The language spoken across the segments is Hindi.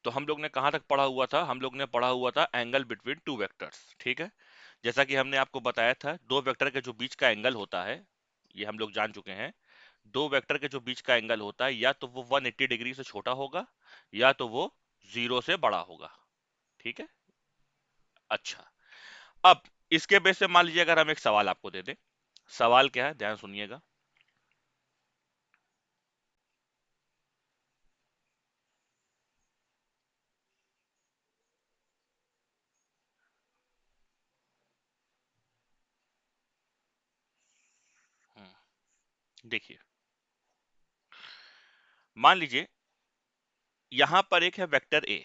तो हम लोग ने कहाँ तक पढ़ा हुआ था? हम लोग ने पढ़ा हुआ था एंगल बिटवीन टू वेक्टर्स, ठीक है। जैसा कि हमने आपको बताया था, दो वेक्टर के जो बीच का एंगल होता है, ये हम लोग जान चुके हैं। दो वेक्टर के जो बीच का एंगल होता है, या तो वो 180 डिग्री से छोटा होगा, या तो वो 0 से बड़ा होगा, ठीक है। अच्छा, अब इसके बेस पे मान लीजिए अगर हम एक सवाल आपको दे दें। सवाल क्या है, ध्यान सुनिएगा। देखिए, मान लीजिए यहां पर एक है वेक्टर ए,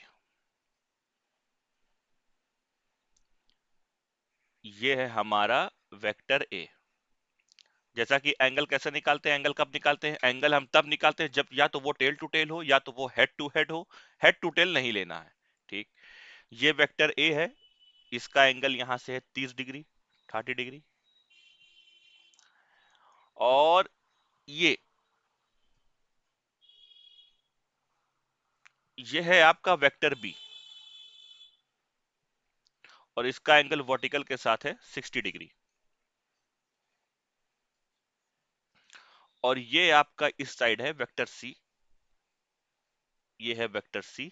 ये है हमारा वेक्टर ए। जैसा कि एंगल कैसे निकालते हैं, एंगल कब निकालते हैं? एंगल हम तब निकालते हैं जब या तो वो टेल टू टेल हो, या तो वो हेड टू हेड हो। हेड टू टेल नहीं लेना है, ठीक। ये वेक्टर ए है, इसका एंगल यहां से है 30 डिग्री, 30 डिग्री। और ये ये है आपका वेक्टर बी, और इसका एंगल वर्टिकल के साथ है 60 डिग्री। और ये आपका इस साइड है वेक्टर सी, ये है वेक्टर सी,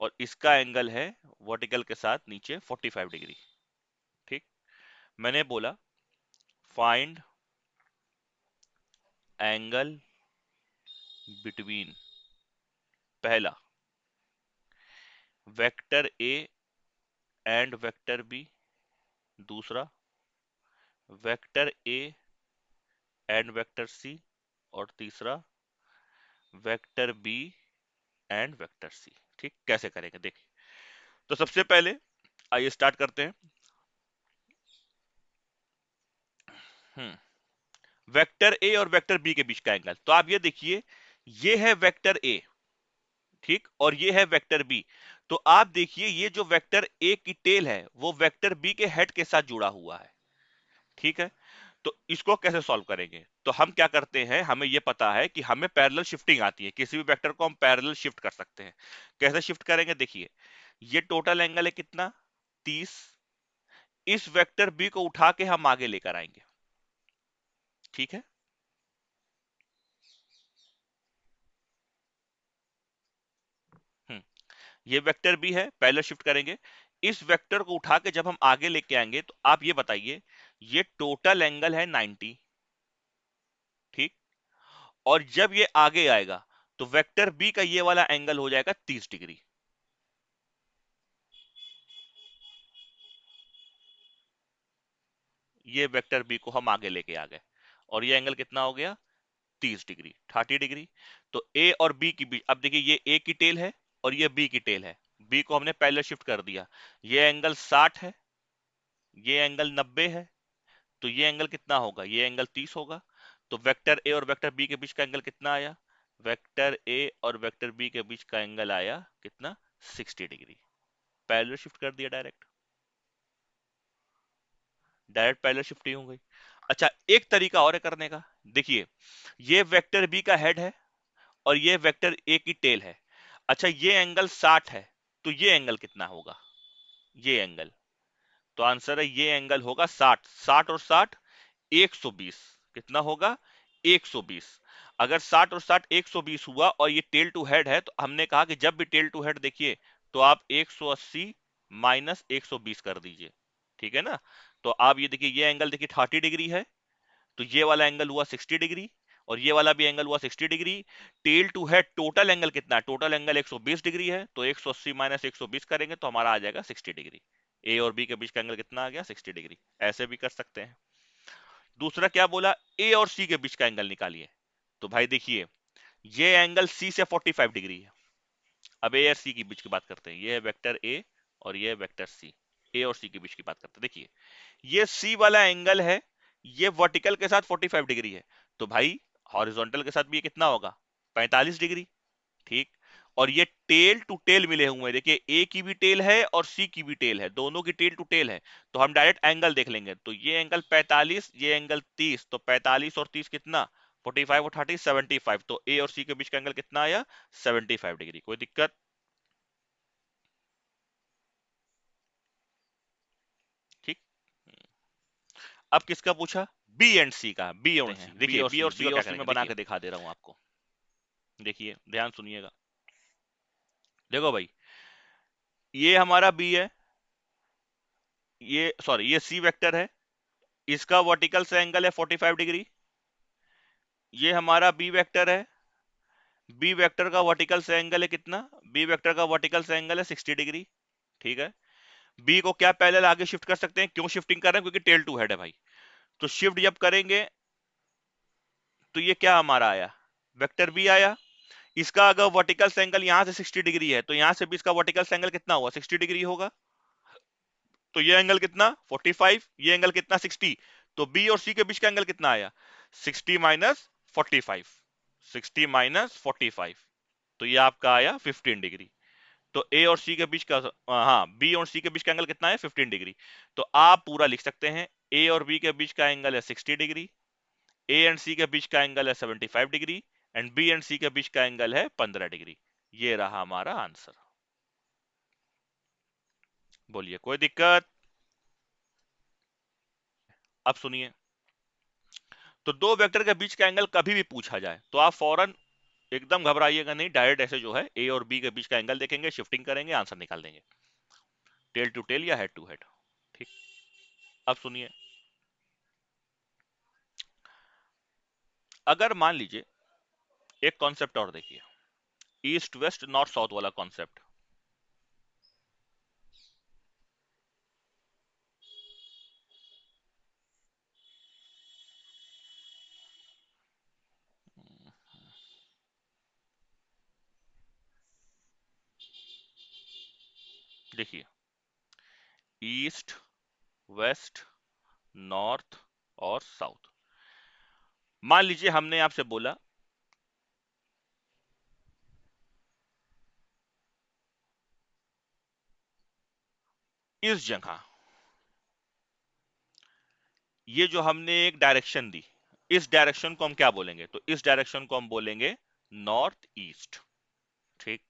और इसका एंगल है वर्टिकल के साथ नीचे 45 डिग्री, ठीक। मैंने बोला फाइंड एंगल बिटवीन, पहला vector A and vector B, दूसरा vector A and vector C, और तीसरा vector B and vector C. ठीक, कैसे करेंगे देखिए। तो सबसे पहले आइए स्टार्ट करते हैं। वेक्टर ए और वेक्टर बी के बीच का एंगल, तो आप ये देखिए, ये है वेक्टर ए, ठीक, और ये है वेक्टर बी। तो आप देखिए, ये जो वेक्टर ए की टेल है वो वेक्टर बी के हेड के साथ जुड़ा हुआ है, ठीक है। तो इसको कैसे सॉल्व करेंगे? तो हम क्या करते हैं, हमें यह पता है कि हमें पैरेलल शिफ्टिंग आती है, किसी भी वेक्टर को हम पैरेलल शिफ्ट कर सकते हैं। कैसे शिफ्ट करेंगे देखिए, ये टोटल एंगल है कितना, 30। इस वेक्टर बी को उठा के हम आगे लेकर आएंगे, ठीक है। हम्म, ये वेक्टर बी है, पैरेलल शिफ्ट करेंगे। इस वेक्टर को उठा के जब हम आगे लेके आएंगे, तो आप ये बताइए, ये टोटल एंगल है 90, ठीक। और जब ये आगे आएगा तो वेक्टर बी का ये वाला एंगल हो जाएगा 30 डिग्री। ये वेक्टर बी को हम आगे लेके आ गए, और ये एंगल कितना हो गया, 30 डिग्री, 30 डिग्री। तो ए और बी की बीच, अब देखिए, ये ए की टेल है और ये बी की टेल है। बी को हमने पहले शिफ्ट कर दिया, ये एंगल 60 है, ये एंगल 90 है। तो ये एंगल कितना होगा, ये एंगल 30 होगा। तो वेक्टर ए और वेक्टर बी के बीच का एंगल कितना आया, वेक्टर ए और वेक्टर बी के बीच का एंगल आया कितना, 60 डिग्री। पैरेलल शिफ्ट कर दिया, डायरेक्ट डायरेक्ट पैरेलल शिफ्ट ही हो गई। अच्छा, एक तरीका और है करने का, देखिए, ये वेक्टर बी का हेड है और ये वेक्टर ए की टेल है। अच्छा, ये एंगल 60 है, तो ये एंगल कितना होगा, ये एंगल, तो आंसर है ये एंगल होगा 60, 60 और 60 120। कितना होगा, 120। अगर 60 और 60 120 हुआ और ये टेल टू हेड है, तो हमने कहा कि जब भी टेल टू हेड देखिए, तो आप 180 माइनस 120 कर दीजिए, ठीक है ना। तो आप ये देखिए, ये एंगल देखिए 30 डिग्री है, तो ये वाला एंगल हुआ 60 डिग्री, और ये वाला भी एंगल हुआ 60 degree. Tail to head total angle कितना है, टोटल एंगल 120 डिग्री है, तो 180 माइनस 120 करेंगे तो हमारा आ जाएगा 60 डिग्री। ए और बी के बीच का एंगल कितना आ गया, 60 डिग्री। ऐसे भी कर सकते हैं। दूसरा क्या बोला, ए और सी के बीच का एंगल निकालिए। तो भाई देखिए, ये एंगल सी से 45 डिग्री है। अब ए और सी की बीच की बात करते हैं, ये है वेक्टर ए और ये है वेक्टर सी। ए और सी के बीच की बात करते हैं, देखिए, ये सी वाला एंगल है, ये वर्टिकल के साथ 45 डिग्री है। तो भाई हॉरिजॉन्टल के साथ भी ये कितना होगा, 45 डिग्री, ठीक। और ये टेल टू टेल मिले हुए हैं, देखिए, ए की भी टेल है और सी की भी टेल है, दोनों की टेल टू टेल है। तो हम डायरेक्ट एंगल देख लेंगे, तो ये एंगल 45, ये एंगल 30, तो 45 और 30 कितना, 45 और 30 75। तो ए और सी के बीच का एंगल कितना आया, 75 डिग्री। कोई दिक्कत? अब किसका पूछा? बी एंड सी का। बी और सी, देखिए बी और सी बी का क्या और सी में करेंगे, बना देखिए के दिखा दे रहा हूं आपको। देखिए ध्यान सुनिएगा। देखो भाई, ये हमारा बी है, ये सॉरी ये सी वेक्टर है, इसका वर्टिकल से एंगल है 45 डिग्री। ये हमारा बी वेक्टर है, बी वेक्टर का वर्टिकल से एंगल है कितना? बी वेक्टर का वर्टिकल से एंगल है 60 डिग्री। ठीक है, बी को क्या पैरेलल आगे शिफ्ट कर सकते हैं? क्यों शिफ्टिंग कर रहे हैं? क्योंकि टेल टू हेड है भाई। तो शिफ्ट जब करेंगे तो ये क्या हमारा आया? वेक्टर बी आया। इसका अगर वर्टिकल एंगल यहां से 60 डिग्री है तो यहां से भी इसका वर्टिकल एंगल कितना हुआ? 60 डिग्री होगा। तो ये एंगल कितना? 45। ये एंगल कितना? 60। तो बी और सी के बीच का एंगल कितना आया? 60 माइनस 45। 60 माइनस 45, तो ये आपका आया 15 डिग्री। तो ए और सी के बीच का, हाँ, बी और सी के बीच का एंगल कितना है? 15 डिग्री। तो आप पूरा लिख सकते हैं, ए और बी के बीच का एंगल है 60 डिग्री, ए एंड सी के बीच का एंगल है 75 डिग्री, एंड बी एंड सी के बीच का एंगल है 15 डिग्री। ये रहा हमारा आंसर। बोलिए, कोई दिक्कत? अब सुनिए, तो दो वेक्टर के बीच का एंगल कभी भी पूछा जाए तो आप फौरन एकदम घबराइएगा नहीं, डायरेक्ट ऐसे जो है ए और बी के बीच का एंगल देखेंगे, शिफ्टिंग करेंगे, आंसर निकाल देंगे, टेल टू टेल या हेड टू हेड। ठीक, अब सुनिए, अगर मान लीजिए एक कॉन्सेप्ट और देखिए, ईस्ट वेस्ट नॉर्थ साउथ वाला कॉन्सेप्ट। देखिए, ईस्ट वेस्ट नॉर्थ और साउथ। मान लीजिए हमने आपसे बोला इस जगह, ये जो हमने एक डायरेक्शन दी, इस डायरेक्शन को हम क्या बोलेंगे? तो इस डायरेक्शन को हम बोलेंगे नॉर्थ ईस्ट। ठीक,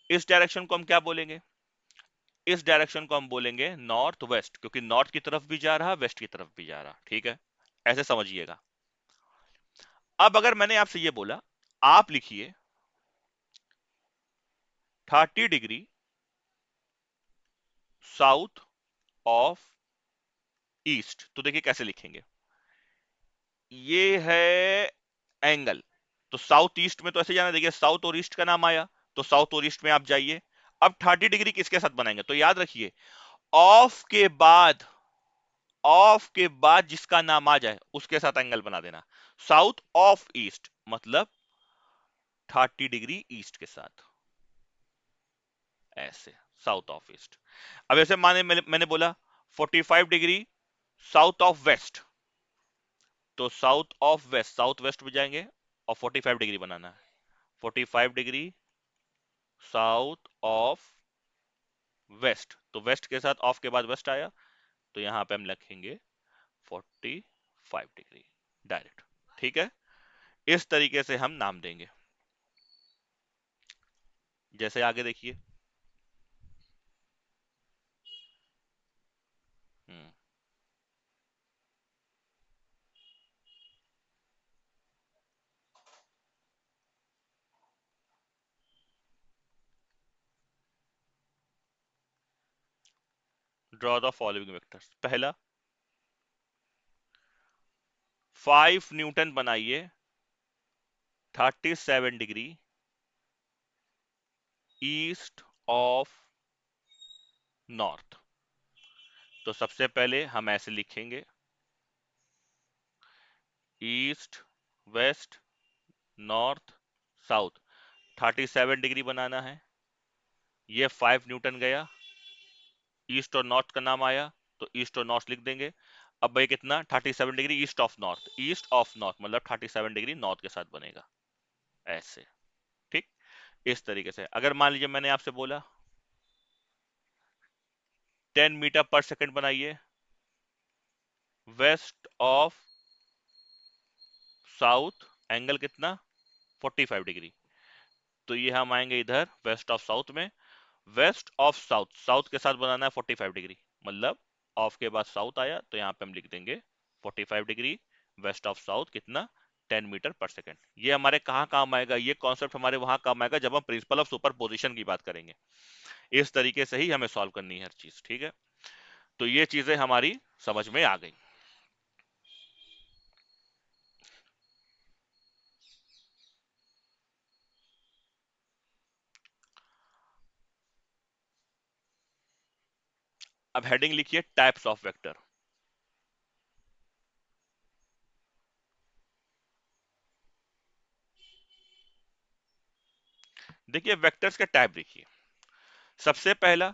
इस डायरेक्शन को हम क्या बोलेंगे? इस डायरेक्शन को हम बोलेंगे नॉर्थ वेस्ट, क्योंकि नॉर्थ की तरफ भी जा रहा, वेस्ट की तरफ भी जा रहा। ठीक है, ऐसे समझिएगा। अब अगर मैंने आपसे ये बोला, आप लिखिए 30 डिग्री साउथ ऑफ ईस्ट, तो देखिए कैसे लिखेंगे। ये है एंगल, तो साउथ ईस्ट में तो ऐसे जाना, देखिए साउथ और ईस्ट का नाम आया, तो साउथ और ईस्ट में आप जाइए। अब 30 डिग्री किसके साथ बनाएंगे? तो याद रखिए, ऑफ के बाद, ऑफ के बाद जिसका नाम आ जाए उसके साथ एंगल बना देना। साउथ ऑफ ईस्ट मतलब 30 डिग्री ईस्ट के साथ, ऐसे साउथ ऑफ ईस्ट। अब ऐसे माने मैंने बोला 45 डिग्री साउथ ऑफ वेस्ट, तो south of west, south west में जाएंगे और 45 डिग्री बनाना है। 45 डिग्री साउथ ऑफ वेस्ट, तो वेस्ट के साथ ऑफ के बाद वेस्ट आया, तो यहां पे हम लिखेंगे 45 डिग्री डायरेक्ट। ठीक है, इस तरीके से हम नाम देंगे। जैसे आगे देखिए, ड्रॉ द फॉलोइंग वेक्टर्स। पहला 5 न्यूटन बनाइए 37 डिग्री ईस्ट ऑफ नॉर्थ। तो सबसे पहले हम ऐसे लिखेंगे, east west north south, 37 degree बनाना है। ये 5 न्यूटन गया, ईस्ट और नॉर्थ का नाम आया, तो ईस्ट और नॉर्थ लिख देंगे। अब भाई कितना? 37 degree east of north, east of north मतलब 37 डिग्री नॉर्थ के साथ बनेगा, ऐसे। ठीक, इस तरीके से। अगर मान लीजिए मैंने आपसे बोला 10 मीटर पर सेकंड बनाइए वेस्ट ऑफ साउथ, एंगल कितना? 45 डिग्री। तो ये हम आएंगे इधर वेस्ट ऑफ साउथ में, वेस्ट ऑफ साउथ, साउथ के साथ बनाना है 45 डिग्री, मतलब ऑफ के बाद साउथ आया तो यहाँ पे हम लिख देंगे 45 डिग्री। वेस्ट ऑफ साउथ कितना, 10 मीटर पर सेकेंड। ये हमारे कहाँ काम आएगा, ये कॉन्सेप्ट हमारे वहां काम आएगा जब हम प्रिंसिपल ऑफ सुपर पोजिशन की बात करेंगे। इस तरीके से ही हमें सॉल्व करनी है हर चीज, ठीक है। तो ये चीजें हमारी समझ में आ गई। अब हेडिंग लिखिए टाइप्स ऑफ वेक्टर। देखिए वेक्टर्स के टाइप देखिए। सबसे पहला,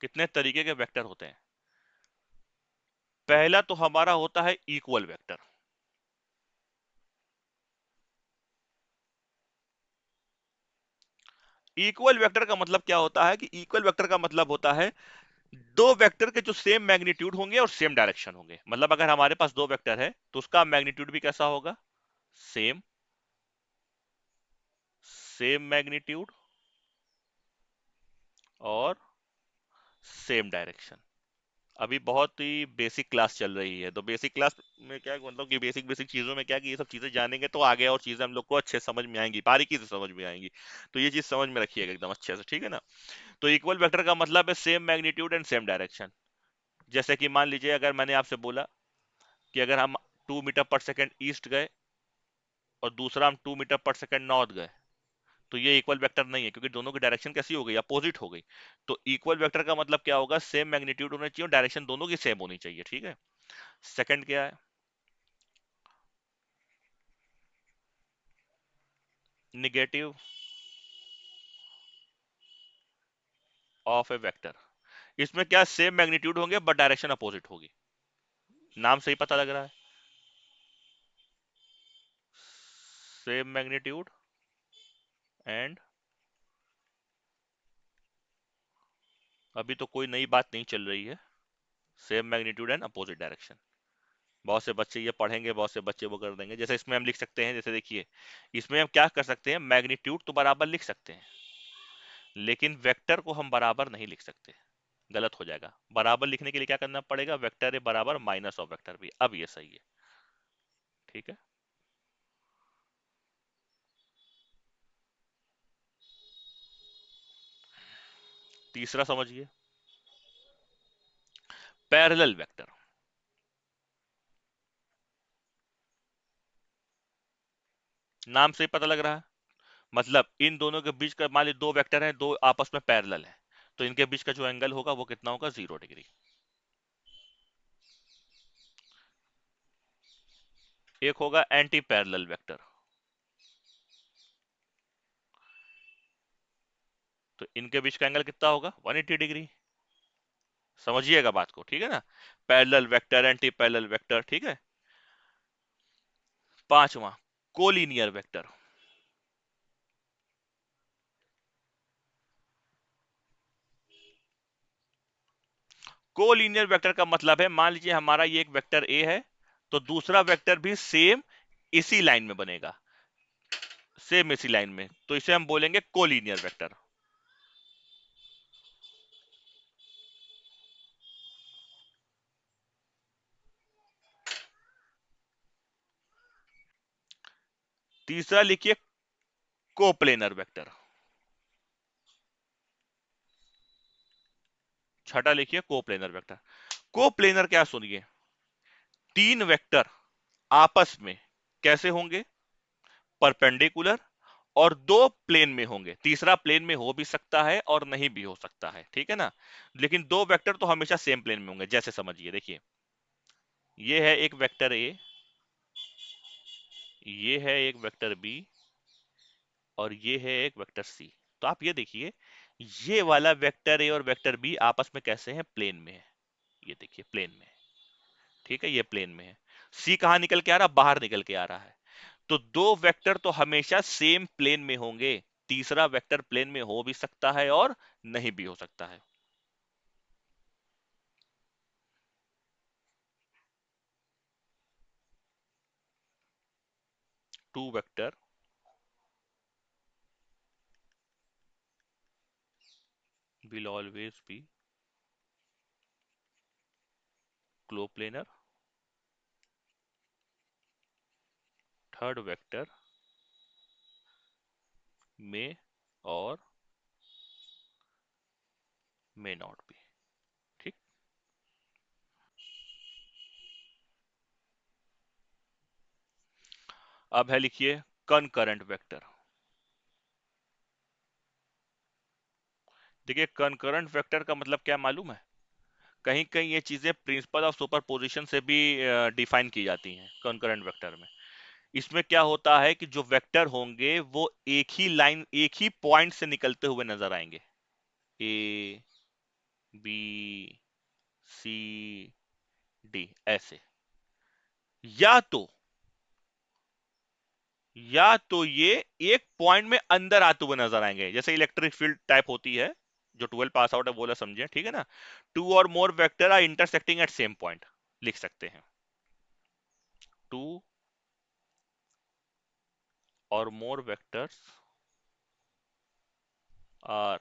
कितने तरीके के वेक्टर होते हैं। पहला तो हमारा होता है इक्वल वेक्टर। इक्वल वेक्टर का मतलब क्या होता है कि इक्वल वेक्टर का मतलब होता है दो वेक्टर के जो सेम मैग्नीट्यूड होंगे और सेम डायरेक्शन होंगे। मतलब अगर हमारे पास दो वेक्टर है तो उसका मैग्नीट्यूड भी कैसा होगा, सेम, सेम मैग्नीट्यूड और सेम डायरेक्शन। अभी बहुत ही बेसिक क्लास चल रही है, तो बेसिक क्लास में क्या मतलब कि बेसिक बेसिक चीजों में क्या कि ये सब चीजें जानेंगे तो आगे और चीजें हम लोग को अच्छे समझ में आएंगी, बारीकी से समझ में आएंगी। तो ये चीज समझ में रखिएगा एकदम अच्छे से, ठीक है ना। तो इक्वल वेक्टर का मतलब है same magnitude and same direction. जैसे कि मान लीजिए अगर मैंने आपसे बोला कि अगर हम 2 मीटर पर सेकेंड ईस्ट गए और दूसरा हम 2 मीटर पर सेकेंड नॉर्थ गए, तो ये इक्वल वेक्टर नहीं है, क्योंकि दोनों की डायरेक्शन कैसी हो गई, अपोजिट हो गई। तो इक्वल वेक्टर का मतलब क्या होगा, सेम मैग्नीट्यूड होना चाहिए और डायरेक्शन दोनों की सेम होनी चाहिए, ठीक है। सेकंड क्या है, निगेटिव ऑफ ए वेक्टर। इसमें क्या सेम मैग्नीट्यूड होंगे बट डायरेक्शन अपोजिट होगी। नाम से ही पता लग रहा है, सेम मैग्नीट्यूड एंड, अभी तो कोई नई बात नहीं चल रही है, same magnitude and opposite direction. बहुत से बच्चे ये पढ़ेंगे, बहुत से बच्चे वो कर देंगे। जैसे इसमें हम लिख सकते हैं, जैसे देखिए इसमें हम क्या कर सकते हैं, मैग्नीट्यूड तो बराबर लिख सकते हैं लेकिन वेक्टर को हम बराबर नहीं लिख सकते, गलत हो जाएगा। बराबर लिखने के लिए क्या करना पड़ेगा, वेक्टर ए बराबर माइनस ऑफ वेक्टर बी। अब ये सही है, ठीक है। तीसरा समझिए, पैरेलल वेक्टर। नाम से ही पता लग रहा है, मतलब इन दोनों के बीच का, मान लीजिए दो वेक्टर हैं, दो आपस में पैरेलल है, तो इनके बीच का जो एंगल होगा वो कितना होगा, 0 डिग्री। एक होगा एंटी पैरेलल वेक्टर, तो इनके बीच का एंगल कितना होगा, 180 डिग्री। समझिएगा बात को, ठीक है ना। Parallel vector, anti parallel vector, ठीक है। पांचवा, कोलिनियर वेक्टर। कोलिनियर वेक्टर का मतलब है, मान लीजिए हमारा ये एक वेक्टर ए है, तो दूसरा वेक्टर भी सेम इसी लाइन में बनेगा, सेम इसी लाइन में, तो इसे हम बोलेंगे कोलिनियर वेक्टर। तीसरा लिखिए कोप्लेनर वेक्टर। छठा लिखिए कोप्लेनर वेक्टर। कोप्लेनर क्या, सुनिए, तीन वेक्टर आपस में कैसे होंगे, परपेंडिकुलर, और दो प्लेन में होंगे। तीसरा प्लेन में हो भी सकता है और नहीं भी हो सकता है, ठीक है ना। लेकिन दो वेक्टर तो हमेशा सेम प्लेन में होंगे। जैसे समझिए, देखिए ये है एक वेक्टर ए, ये है एक वेक्टर बी, और ये है एक वेक्टर सी। तो आप ये देखिए, ये वाला वेक्टर ए और वेक्टर बी आपस में कैसे हैं, प्लेन में है। ये देखिए प्लेन में है, ठीक है, ये प्लेन में है। सी कहां निकल के आ रहा, बाहर निकल के आ रहा है। तो दो वेक्टर तो हमेशा सेम प्लेन में होंगे। तीसरा वेक्टर प्लेन में हो भी सकता है और नहीं भी हो सकता है। Two vector will always be coplanar. Third vector में और मे नॉट बी। ठीक। अब है, लिखिए कनकरेंट वेक्टर। देखिए कनकरेंट वेक्टर का मतलब क्या मालूम है? कहीं कहीं ये चीजें प्रिंसिपल ऑफ सुपरपोजिशन से भी डिफाइन की जाती हैं कॉन्करेंट वेक्टर में। इसमें क्या होता है कि जो वेक्टर होंगे वो एक ही लाइन, एक ही पॉइंट से निकलते हुए नजर आएंगे। ए, बी, सी, डी, ऐसे। या तो ये एक पॉइंट में अंदर आते हुए नजर आएंगे, जैसे इलेक्ट्रिक फील्ड टाइप होती है, जो 12 पास आउट है बोला समझे, ठीक है ना। Two or more vector are intersecting at same point, लिख सकते हैं। Two or more vectors are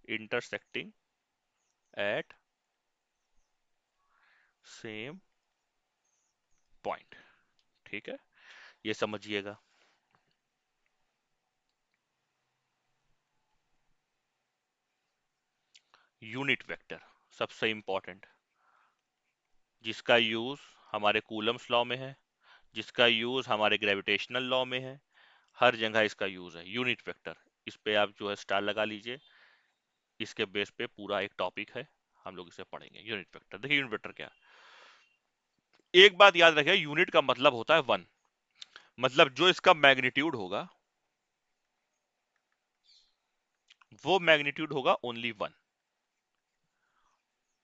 intersecting at same point। ठीक है, ये समझिएगा। यूनिट वेक्टर सबसे इंपॉर्टेंट, जिसका यूज हमारे कूलम्स लॉ में है, जिसका यूज हमारे ग्रेविटेशनल लॉ में है, हर जगह इसका यूज है यूनिट वेक्टर। इस पे आप जो है स्टार लगा लीजिए, इसके बेस पे पूरा एक टॉपिक है, हम लोग इसे पढ़ेंगे। यूनिट वेक्टर, देखिए यूनिट वेक्टर क्या है। एक बात याद रखिए, यूनिट का मतलब होता है वन, मतलब जो इसका मैग्नीट्यूड होगा वो मैग्नीट्यूड होगा ओनली वन।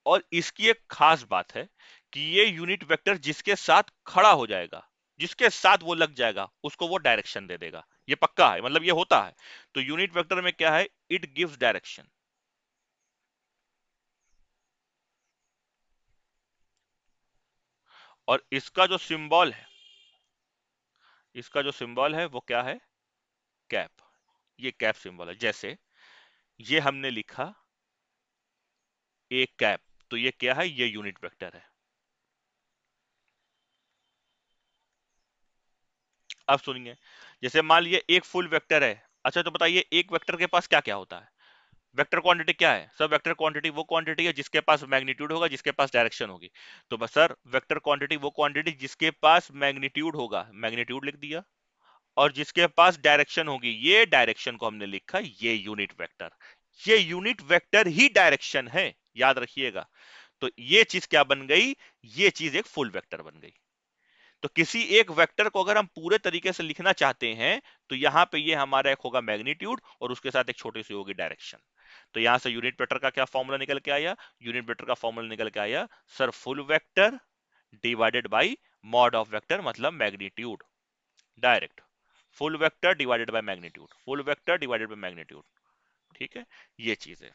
और इसकी एक खास बात है कि ये यूनिट वेक्टर जिसके साथ खड़ा हो जाएगा, जिसके साथ वो लग जाएगा, उसको वो डायरेक्शन दे देगा। ये पक्का है, मतलब ये होता है। तो यूनिट वेक्टर में क्या है, इट गिव्स डायरेक्शन। और इसका जो सिंबल है, इसका जो सिंबल है वो क्या है, कैप। ये कैप सिंबल है। जैसे ये हमने लिखा ए कैप, तो ये क्या है, ये यूनिट वेक्टर है। अब सुनिए, जैसे मान लीजिए एक फुल वेक्टर है। अच्छा तो बताइए एक वेक्टर के पास क्या क्या होता है। वेक्टर क्वांटिटी क्या है सर? वेक्टर क्वांटिटी वो क्वांटिटी है जिसके पास मैग्नीट्यूड होगा, जिसके पास डायरेक्शन होगी। तो बस सर, वेक्टर क्वांटिटी वो क्वांटिटी जिसके पास मैग्नीट्यूड होगा, मैग्नीट्यूड लिख दिया, और जिसके पास डायरेक्शन होगी, ये डायरेक्शन को हमने लिखा ये यूनिट वेक्टर। ये यूनिट वेक्टर ही डायरेक्शन है, याद रखिएगा। तो ये चीज क्या बन गई, ये चीज एक फुल वेक्टर बन गई। तो किसी एक वेक्टर को अगर हम पूरे तरीके से लिखना चाहते हैं, तो यहां पे ये हमारा एक होगा मैग्नीट्यूड और उसके साथ एक छोटी सी होगी डायरेक्शन। तो यहां से यूनिट वेक्टर का क्या फॉर्मूला निकल के आया, यूनिट वेक्टर का फॉर्मूला निकल के आया sir, full vector divided by mod of vector, मतलब magnitude. Direct full vector divided by magnitude, full vector divided by magnitude. ठीक है, ये चीज है।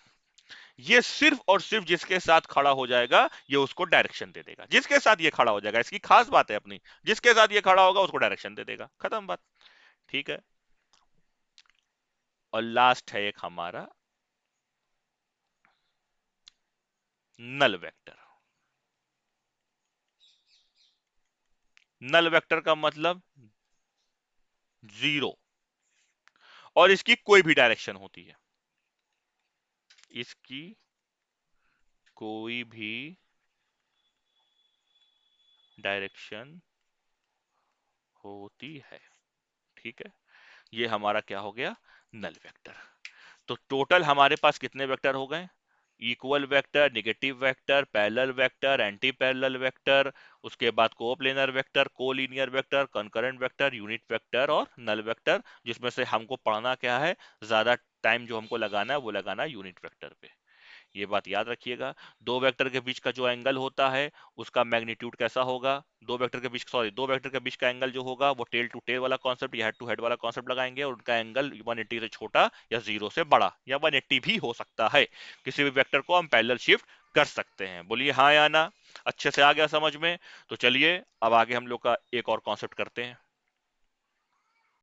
ये सिर्फ और सिर्फ जिसके साथ खड़ा हो जाएगा ये उसको डायरेक्शन दे देगा, जिसके साथ ये खड़ा हो जाएगा, इसकी खास बात है अपनी, जिसके साथ ये खड़ा होगा उसको डायरेक्शन दे देगा, खत्म बात। ठीक है। और लास्ट है एक हमारा नल वेक्टर। नल वेक्टर का मतलब जीरो, और इसकी कोई भी डायरेक्शन होती है, इसकी कोई भी डायरेक्शन होती है। ठीक है, ये हमारा क्या हो गया, नल वेक्टर। तो टोटल हमारे पास कितने वेक्टर हो गए, equal vector, negative vector, parallel vector, anti parallel vector, उसके बाद coplanar vector, collinear vector, concurrent vector, unit vector और नल वेक्टर। जिसमें से हमको पढ़ना क्या है, ज्यादा टाइम जो हमको लगाना है वो लगाना है यूनिट वेक्टर पे। ये बात याद रखिएगा। दो वेक्टर के बीच का जो एंगल होता है उसका मैग्नीट्यूड कैसा होगा, दो वेक्टर के बीच का एंगल जो होगा वो टेल टू टेल वाला कॉन्सेप्ट या हेड टू हेड वाला कॉन्सेप्ट लगाएंगे, और उनका एंगल 180 से छोटा या जीरो से बड़ा या 180 भी हो सकता है। किसी भी वेक्टर को हम पैरेलल शिफ्ट कर सकते हैं। बोलिए हाँ या ना, अच्छे से आ गया समझ में? तो चलिए अब आगे हम लोग का एक और कॉन्सेप्ट करते हैं।